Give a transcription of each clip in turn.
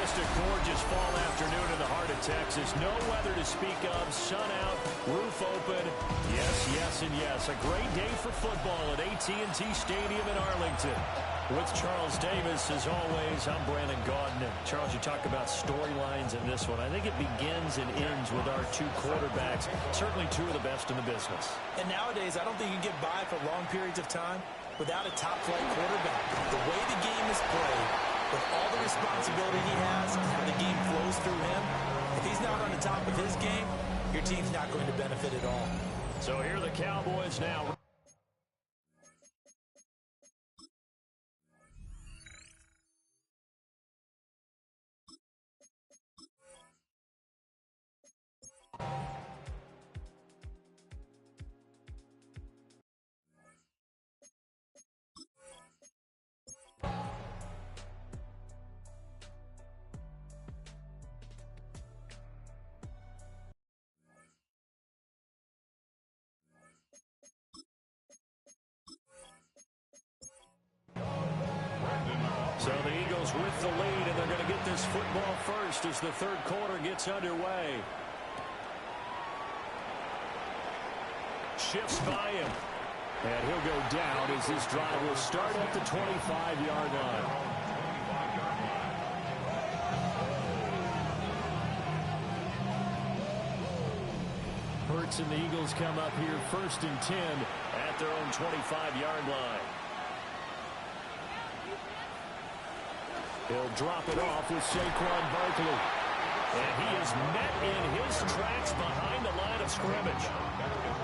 Just a gorgeous fall afternoon in the heart of Texas. No weather to speak of. Sun out, roof open. Yes, yes, and yes. A great day for football at AT&T Stadium in Arlington. With Charles Davis, as always, I'm Brandon Gaudin. Charles, you talk about storylines in this one. I think it begins and ends with our two quarterbacks. Certainly two of the best in the business. And nowadays, I don't think you can get by for long periods of time without a top-flight quarterback. The way the game is played, with all the responsibility he has and how the game flows through him, if he's not on the top of his game, your team's not going to benefit at all. So here are the Cowboys now. So the Eagles with the lead, and they're going to get this football first as the third quarter gets underway. Shifts by him. And he'll go down as this drive will start at the 25-yard line. Hurts and the Eagles come up here first and 10 at their own 25-yard line. He'll drop it off with Saquon Barkley. And he is met in his tracks behind the line of scrimmage.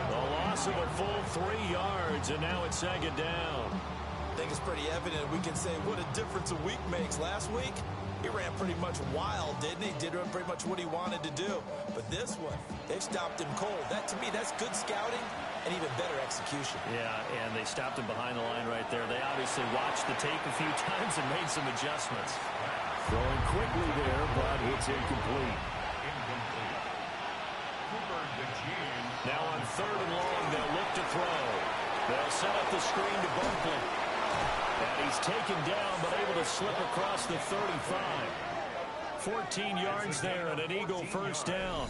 The loss of a full 3 yards, and now it's second down. I think it's pretty evident we can say what a difference a week makes. Last week, he ran pretty much wild, didn't he? Did pretty much what he wanted to do. But this one, they've stopped him cold. That, to me, that's good scouting and even better execution. Yeah, and they stopped him behind the line right there. They obviously watched the tape a few times and made some adjustments. Throwing quickly there, but it's incomplete. Now on third and long, they'll look to throw. They'll set up the screen to Barkley. And he's taken down, but able to slip across the 35. 14 yards there and an Eagle first down.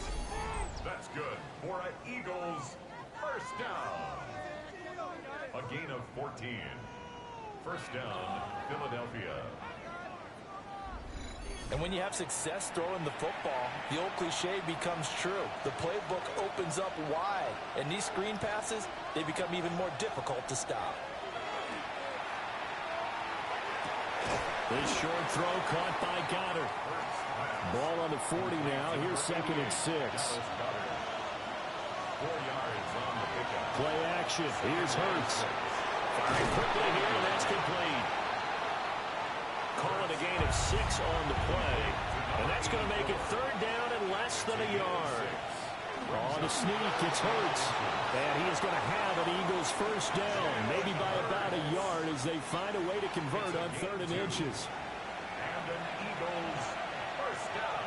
That's good for an Eagles first down. A gain of 14. First down, Philadelphia. And when you have success throwing the football, the old cliche becomes true. The playbook opens up wide, and these screen passes, they become even more difficult to stop. This short throw caught by Goddard. Ball on the 40 now. Here's second and 6. 4 yards on the pickup. Play action. Here's Hurts. Firing quickly here, and that's complete. Calling a gain of 6 on the play. And that's going to make it third down and less than a yard. On the sneak, it's Hurts. And he is going to have an Eagles first down, maybe by about a yard as they find a way to convert on third and inches. And an Eagles first down.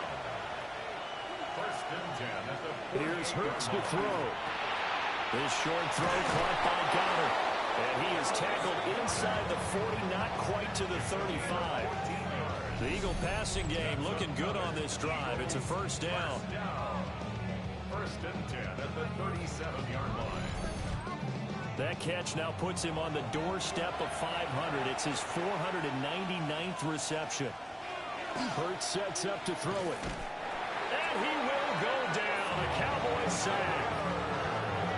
First and 10 at the 40. Here's Hurts to throw. This short throw caught by Goddard. And he is tackled inside the 40, not quite to the 35. The Eagle passing game looking good on this drive. It's a first down. First and 10 at the 37-yard line. That catch now puts him on the doorstep of 500. It's his 499th reception. Hurts sets up to throw it. And he will go down. A Cowboys sack.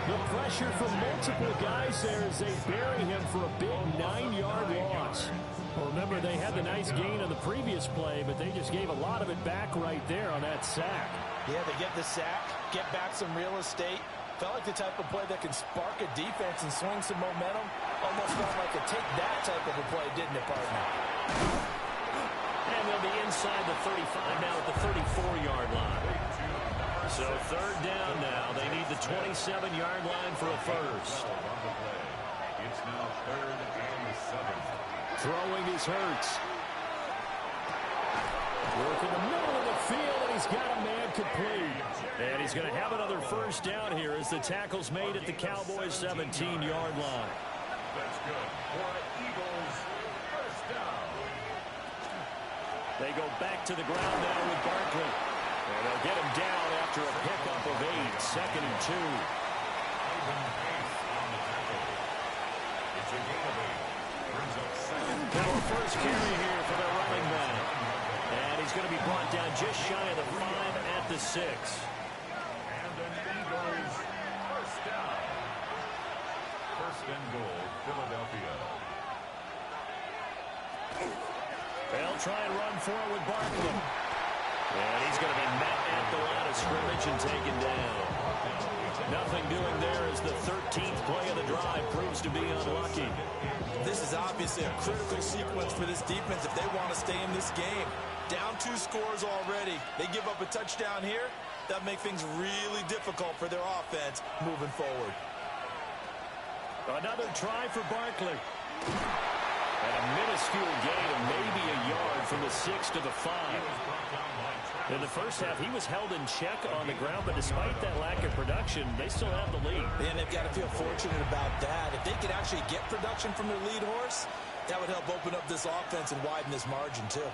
The pressure from multiple guys there as they bury him for a big 9-yard loss. Well, remember, they had the nice gain on the previous play, but they just gave a lot of it back right there on that sack. Yeah, they get the sack, get back some real estate. Felt like the type of play that can spark a defense and swing some momentum. Almost felt like a take-that type of a play, didn't it, partner? And they'll be inside the 35 now at the 34-yard line. So third down now. They need the 27-yard line for a first. It's now third and 7. Throwing is Hurts. Work in the middle of the field, and he's got a man complete. And he's going to have another first down here as the tackle's made at the Cowboys' 17-yard line. That's good for an Eagles first down. They go back to the ground now with Barkley. And they'll get him down after a pickup of 8, 2nd and 2. Now a first carry here for the running back. And he's going to be brought down just shy of the 5 at the 6. And an Eagles first down. First and goal, Philadelphia. They'll try and run for it with Barkley. And he's going to be met at the line of scrimmage and taken down. Nothing doing there as the 13th play of the drive proves to be unlucky. This is obviously a critical sequence for this defense if they want to stay in this game. Down 2 scores already. They give up a touchdown here. That make things really difficult for their offense moving forward. Another try for Barkley. And a minuscule gain of maybe a yard from the 6 to the 5. In the first half, he was held in check on the ground, but despite that lack of production, they still have the lead. And they've got to feel fortunate about that. If they could actually get production from their lead horse, that would help open up this offense and widen this margin, too.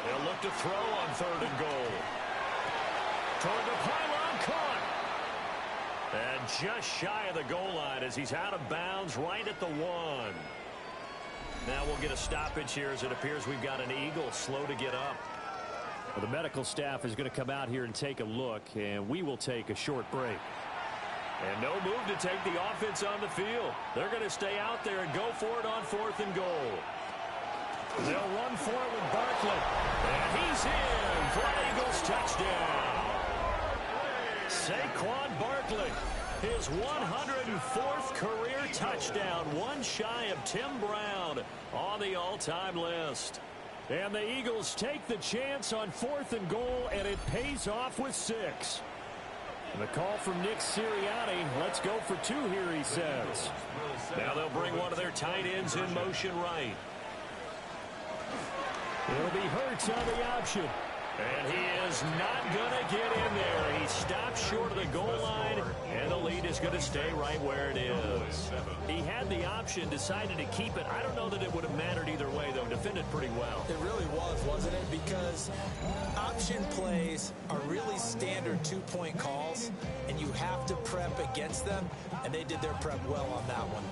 They'll look to throw on 3rd and goal. Toward the pylon, caught. And just shy of the goal line as he's out of bounds right at the 1. Now we'll get a stoppage here as it appears we've got an Eagle slow to get up. Well, the medical staff is going to come out here and take a look, and we will take a short break. And no move to take the offense on the field. They're going to stay out there and go for it on 4th and goal. They'll run for it with Barkley. And he's in for an Eagles touchdown. Saquon Barkley, his 104th career touchdown, one shy of Tim Brown on the all-time list. And the Eagles take the chance on 4th and goal, and it pays off with 6. And the call from Nick Sirianni, let's go for 2 here, he says. Now they'll bring one of their tight ends in motion right. It'll be Hurts on the option. And he is not going to get in there. He stops short of the goal line, and the lead is going to stay right where it is. He had the option, decided to keep it. I don't know that it would have mattered either way, though. Defended pretty well. It really was, wasn't it? Because option plays are really standard 2-point calls, and you have to prep against them, and they did their prep well on that one.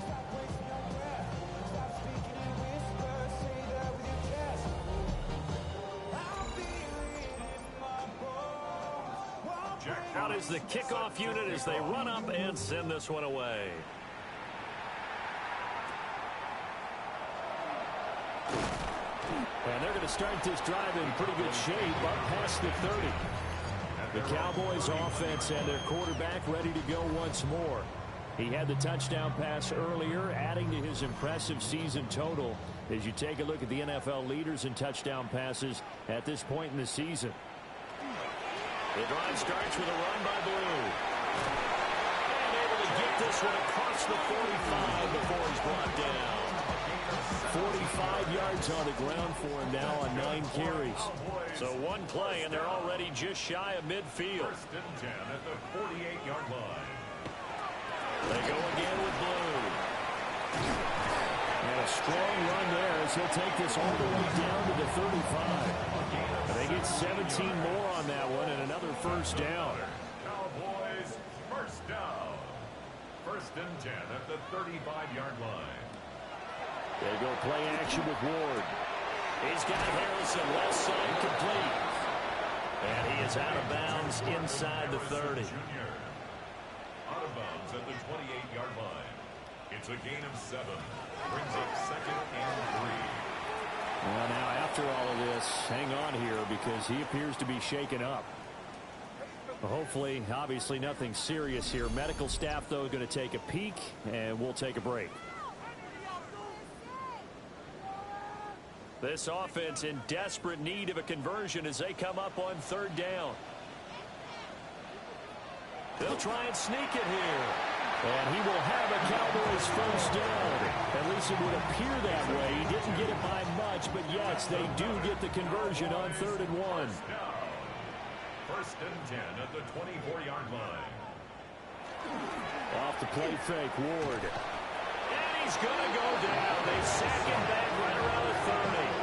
Out is the kickoff unit as they run up and send this one away. And they're going to start this drive in pretty good shape up past the 30. The Cowboys offense and their quarterback ready to go once more. He had the touchdown pass earlier, adding to his impressive season total as you take a look at the NFL leaders in touchdown passes at this point in the season. The drive starts with a run by Blue. And able to get this one across the 45 before he's brought down. 45 yards on the ground for him now on 9 carries. So one play, and they're already just shy of midfield. 1st and 10 at the 48-yard line. They go again with Blue. And a strong run there as he'll take this all the way down to the 35. They get 17 more on that one and another first down. Cowboys first down. 1st and 10 at the 35-yard line. They go play action with Ward. He's got Harrison left side complete. And he is out of bounds inside the 30. Junior. Out of bounds at the 28-yard line. It's a gain of 7. Brings up 2nd and 3. Well, now, after all of this, hang on here because he appears to be shaken up. Hopefully, obviously, nothing serious here. Medical staff, though, going to take a peek, and we'll take a break. This offense in desperate need of a conversion as they come up on 3rd down. They'll try and sneak it here. And he will have a Cowboys first down. At least it would appear that way. He didn't get it by much, but yes, they do get the conversion on 3rd and 1. 1st and 10 at the 24-yard line. Off the play fake, Ward. And he's going to go down. They sack him back right around the 30.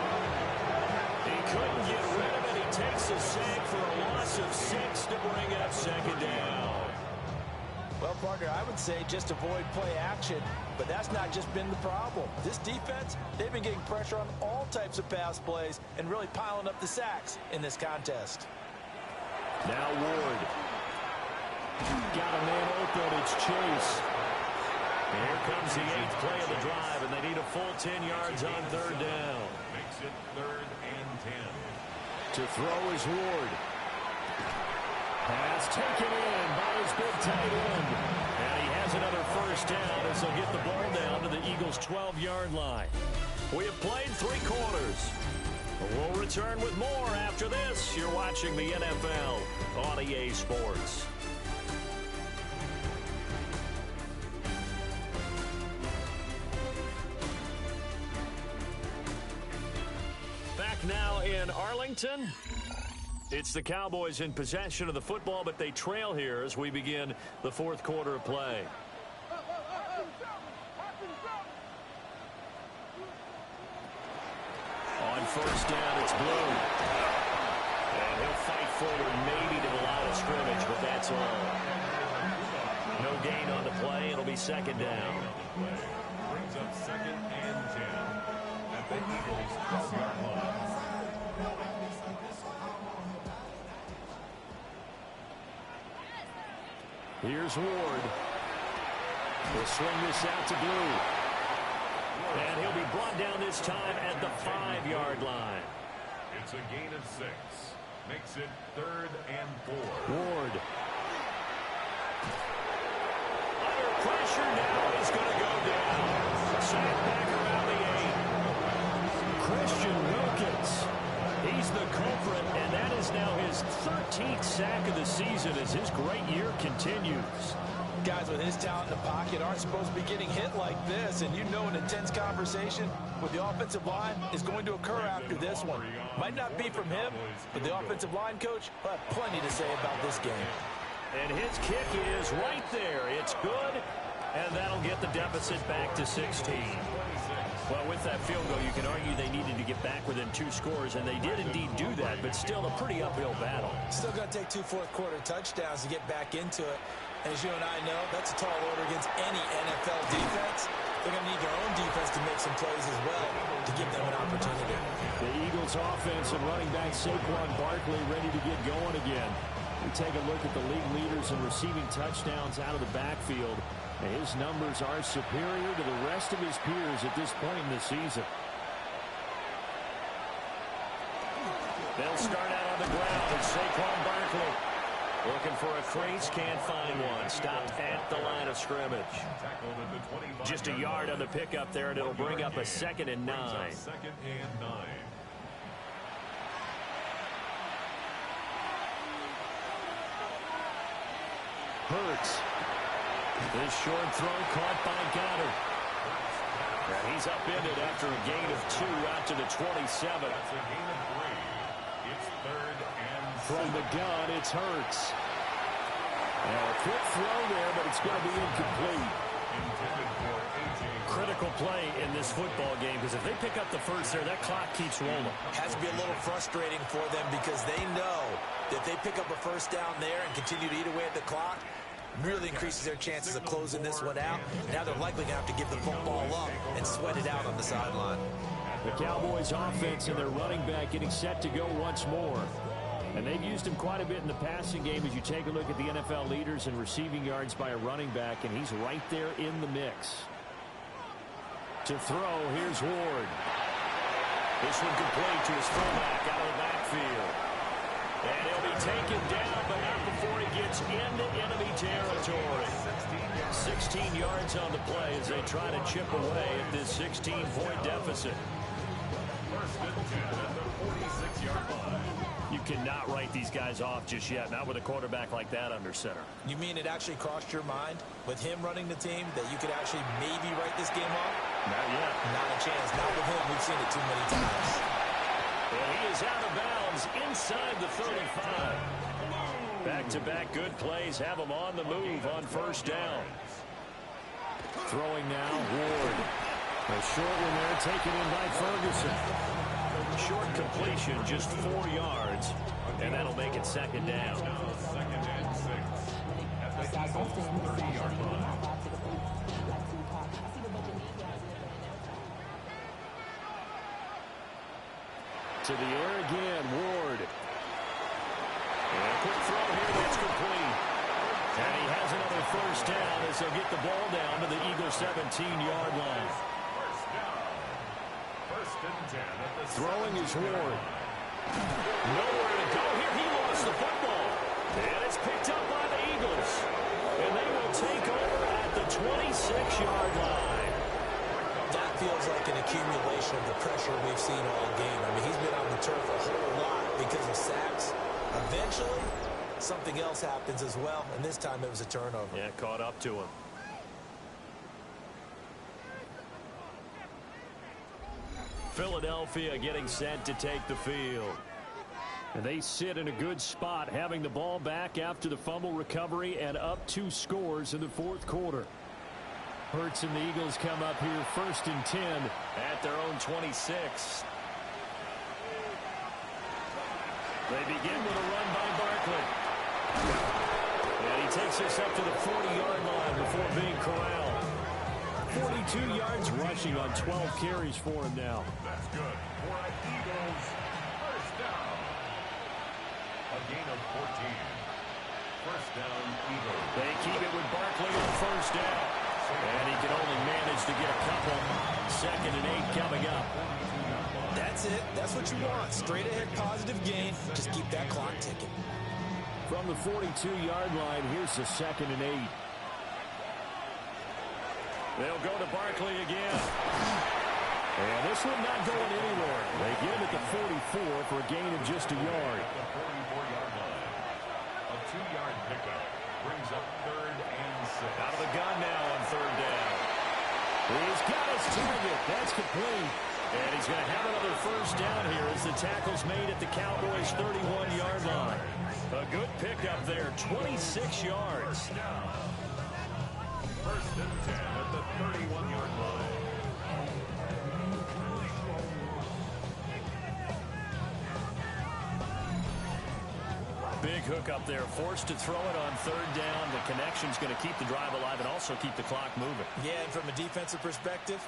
He couldn't get rid of it. He takes a sack for a loss of 6 to bring up second down. Well, partner, I would say just avoid play action, but that's not just been the problem. This defense, they've been getting pressure on all types of pass plays and really piling up the sacks in this contest. Now Ward. Got a man open. It's Chase. And here comes the 8th play of the drive, and they need a full 10 yards on third down. Makes it 3rd and 10. To throw is Ward. Pass taken in by his big tight end. And he has another first down as they'll get the ball down to the Eagles' 12-yard line. We have played 3 quarters. We'll return with more after this. You're watching the NFL on EA Sports. Back now in Arlington. It's the Cowboys in possession of the football, but they trail here as we begin the 4th quarter of play. On first down, it's Blue. And he'll fight forward maybe to the line of scrimmage, but that's all. No gain on the play. It'll be second down. Brings up 2nd and 10 at the Eagles' 12-yard line. Here's Ward. He'll swing this out to Blue. And he'll be brought down this time at the 5-yard line. It's a gain of 6. Makes it 3rd and 4. Ward. Under pressure now. He's going to go down. Sack back around the 8. Christian Wilkins. He's the culprit, and that is now his 13th sack of the season as his great year continues. Guys with his talent in the pocket aren't supposed to be getting hit like this, and you know an intense conversation with the offensive line is going to occur after this one. Might not be from him, but the offensive line coach will have plenty to say about this game. And his kick is right there. It's good, and that'll get the deficit back to 16. Well, with that field goal, you can argue they needed to get back within 2 scores, and they did indeed do that, but still a pretty uphill battle. Still going to take 2 fourth-quarter touchdowns to get back into it. And as you and I know, that's a tall order against any NFL defense. They're going to need their own defense to make some plays as well to give them an opportunity. The Eagles' offense and running back Saquon Barkley ready to get going again. We take a look at the league leaders in receiving touchdowns out of the backfield. His numbers are superior to the rest of his peers at this point in the season. They'll start out on the ground as Saquon Barkley looking for a crease, can't find one. Stopped at the line of scrimmage. Just a yard on the pickup there, and it'll bring up a 2nd and 9. 2nd and 9. Hurts. This short throw caught by Goddard. And he's upended after a gain of 2 out to the 27. That's a gain of 3. It's 3rd and 7. From the gun, it's Hurts. And a quick throw there, but it's going to be incomplete. Intended for A.J. Critical play in this football game, because if they pick up the first there, that clock keeps rolling. Has to be a little frustrating for them because they know that if they pick up a first down there and continue to eat away at the clock, really increases their chances of closing this one out. Now they're likely going to have to give the football up and sweat it out on the sideline. The Cowboys offense and their running back getting set to go once more. And they've used him quite a bit in the passing game as you take a look at the NFL leaders in receiving yards by a running back, and he's right there in the mix. To throw, here's Ward. This one complete to his fullback out of the backfield. And he'll be taken down, but not before he gets into enemy territory. 16 yards on the play as they try to chip away at this 16-point deficit. First and 10 at the 46-yard line. You cannot write these guys off just yet, not with a quarterback like that under center. You mean it actually crossed your mind with him running the team that you could actually maybe write this game off? Not yet. Not a chance. Not with him. We've seen it too many times. And he is out of bounds inside the 35. Back-to-back good plays have him on the move on first down. Throwing now, Ward. A short one there taken in by Ferguson. Short completion, just 4 yards, and that'll make it second down. Second and 6 at the Eagles' 30-yard line. To the air again, Ward. And a quick throw here, that's complete. And he has another first down as they'll get the ball down to the Eagles' 17-yard line. First down. First and 10 at the Throwing is Ward. Nowhere to go here. He lost the football. And it's picked up by the Eagles. And they will take over at the 26-yard line. That feels like an accumulation of the pressure we've seen all game. I mean, he's been on the turf a whole lot because of sacks. Eventually, something else happens as well, and this time it was a turnover. Yeah, caught up to him. Philadelphia getting set to take the field. And they sit in a good spot, having the ball back after the fumble recovery and up 2 scores in the fourth quarter. Hurts and the Eagles come up here first and 10 at their own 26. They begin with a run by Barkley. And he takes us up to the 40-yard line before being corralled. 42 yards rushing on 12 carries for him now. That's good for an Eagles first down. A gain of 14. First down, Eagles. They keep it with Barkley on first down. And he can only manage to get a couple. Second and 8 coming up. That's it. That's what you want. Straight ahead positive gain. Just keep that clock ticking. From the 42-yard line, here's the second and 8. They'll go to Barkley again. And this one not going anywhere. They get him at the 44 for a gain of just a yard. At the 44-yard line. A 2-yard pickup brings up third and 6. Out of the gun now on third down. He's got his target. That's complete. And he's going to have another first down here as the tackle's made at the Cowboys' 31-yard line. A good pickup there, 26 yards. First and 10 at the 31-yard line. Big hook up there, forced to throw it on third down. The connection's going to keep the drive alive and also keep the clock moving. Yeah, and from a defensive perspective,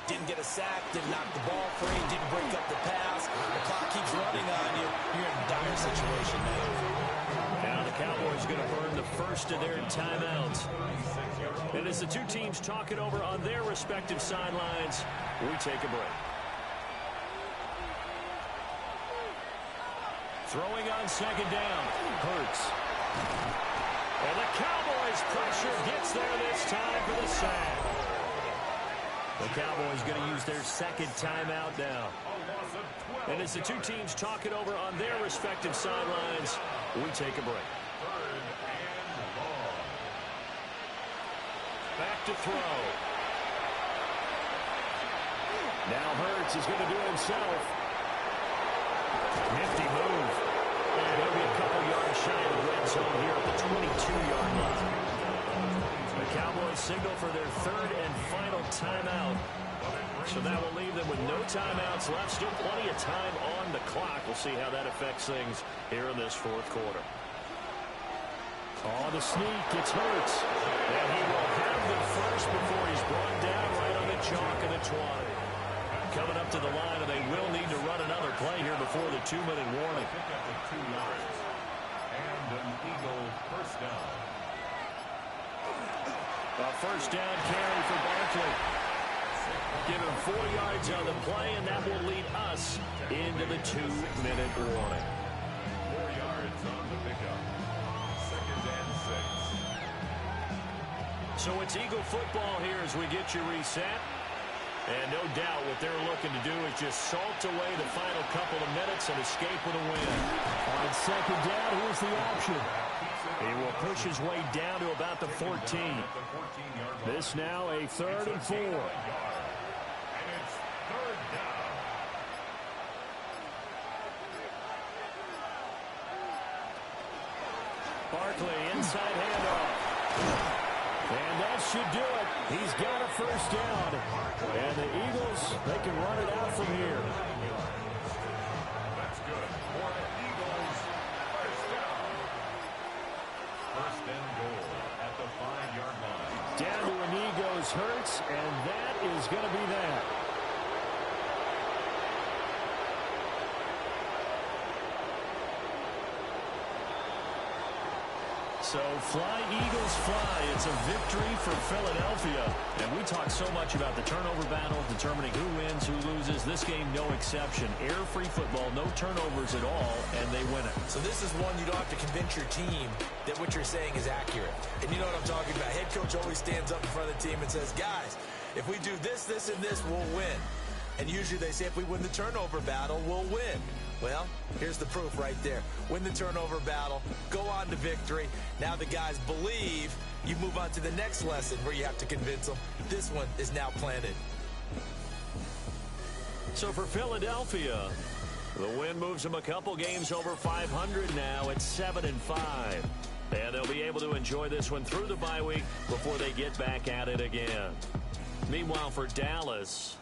didn't get a sack, didn't knock the ball free, didn't break up the pass. The clock keeps running on you. You're in a dire situation now. Now the Cowboys are going to burn the first of their timeouts. And as the two teams talk it over on their respective sidelines, we take a break. Throwing on second down, Hurts. And the Cowboys' pressure gets there this time for the sack. The Cowboys going to use their second timeout now. And as the two teams talk it over on their respective sidelines, we take a break. Back to throw. Now Hurts is going to do it himself. Nifty move. And he'll be a couple yards shy of the red zone here at the 22-yard line. The Cowboys signal for their third and final timeout. So that will leave them with no timeouts left. Still plenty of time on the clock. We'll see how that affects things here in this fourth quarter. On the sneak, it's Hurts. And he will have the first before he's brought down right on the chalk of the 20. Coming up to the line, and they will need to run another play here before the 2-minute warning. Pick up the 2 yards. And an Eagle first down. A first down carry for Barkley. Give him 4 yards on the play, and that will lead us into the 2-minute warning. 4 yards on the pickup. Second and 6. So it's Eagle football here as we get you reset. And no doubt what they're looking to do is just salt away the final couple of minutes and escape with a win. On second down, here's the option. He will push his way down to about the 14. This now a 3rd and 4. And it's third down. Barkley, inside handoff. And that should do it. He's got a first down. And the Eagles, they can run it out from here. and goal at the 5-yard line. Down to a knee goes Hurts, and that is going to be that. So fly, Eagles, fly. It's a victory for Philadelphia. And we talk so much about the turnover battle, determining who wins, who loses. This game, no exception. Air-free football, no turnovers at all, and they win it. So this is one you don't have to convince your team that what you're saying is accurate. And you know what I'm talking about. Head coach always stands up in front of the team and says, guys, if we do this, this, and this, we'll win. And usually they say if we win the turnover battle, we'll win. Well, here's the proof right there. Win the turnover battle, go on to victory. Now the guys believe. You move on to the next lesson where you have to convince them. This one is now planted. So for Philadelphia, the win moves them a couple games over 500 now at 7-5. And they'll be able to enjoy this one through the bye week before they get back at it again. Meanwhile, for Dallas,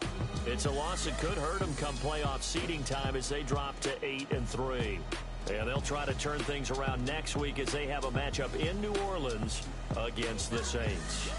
it's a loss that could hurt them come playoff seeding time as they drop to 8-3. And they'll try to turn things around next week as they have a matchup in New Orleans against the Saints.